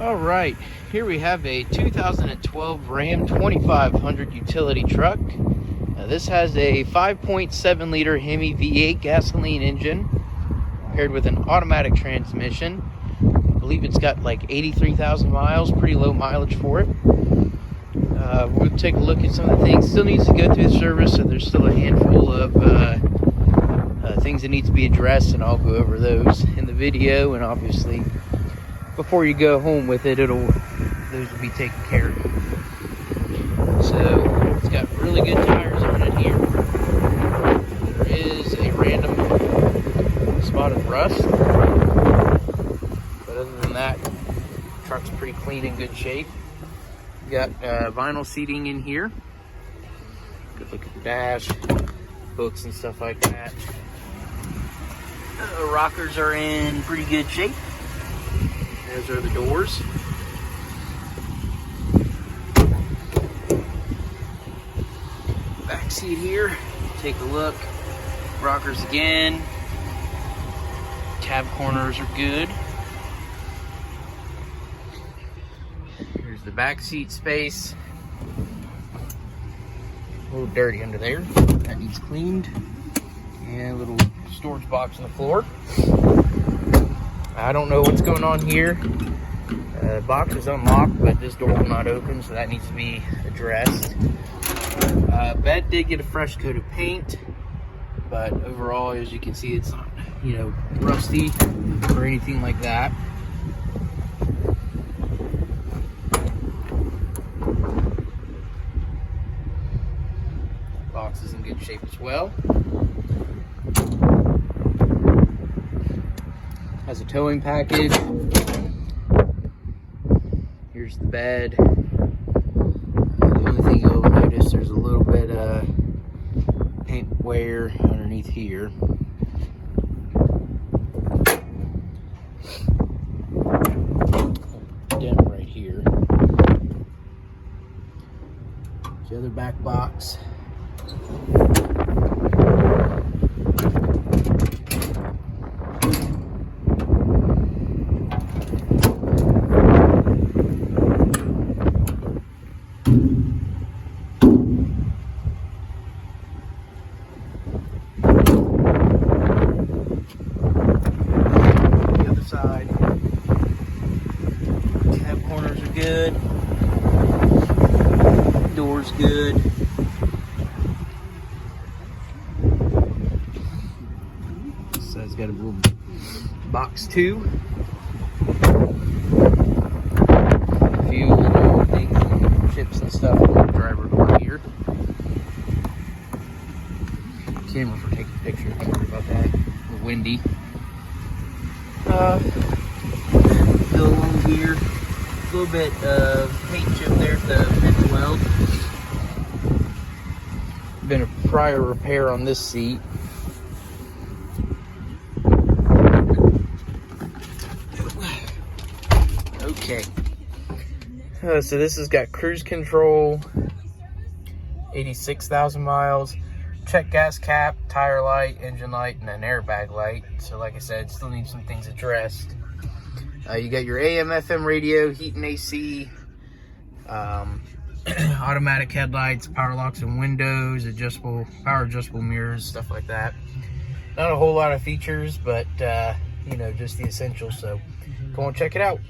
All right, here we have a 2012 Ram 2500 utility truck. This has a 5.7 liter HEMI V8 gasoline engine paired with an automatic transmission. I believe it's got like 83,000 miles, pretty low mileage for it. We'll take a look at some of the things. Still needs to go through the service, so there's still a handful of things that need to be addressed, and I'll go over those in the video. And obviously, before you go home with it, those will be taken care of. So it's got really good tires on it here. There is a random spot of rust, but other than that, the truck's pretty clean and good shape. Got vinyl seating in here. Good look at the dash, books and stuff like that. Rockers are in pretty good shape. Those are the doors. Back seat here, take a look. Rockers again. Cab corners are good. Here's the back seat space. A little dirty under there. That needs cleaned. And a little storage box on the floor. I don't know what's going on here. The box is unlocked, but this door will not open, so that needs to be addressed. Bed did get a fresh coat of paint, but overall, as you can see, it's not, rusty or anything like that. Box is in good shape as well. Has a towing package. Here's the bed. The only thing you'll notice, there's a little bit of paint wear underneath here. Dent right here. The other back box. Side. Cab corners are good. Doors good. So it's got a little box too. A few little things, chips and stuff on the driver door here. Camera for taking pictures. Don't worry about that. It's windy. Go along here, a little bit of paint chip there at the fifth weld. Been a prior repair on this seat. Okay. So this has got cruise control, 86,000 miles. Check gas cap, tire light, engine light, and an airbag light. So like I said, still need some things addressed. You got your AM, FM radio, heat and AC, automatic headlights, power locks and windows, power adjustable mirrors, stuff like that. Not a whole lot of features, but just the essentials. So go and check it out.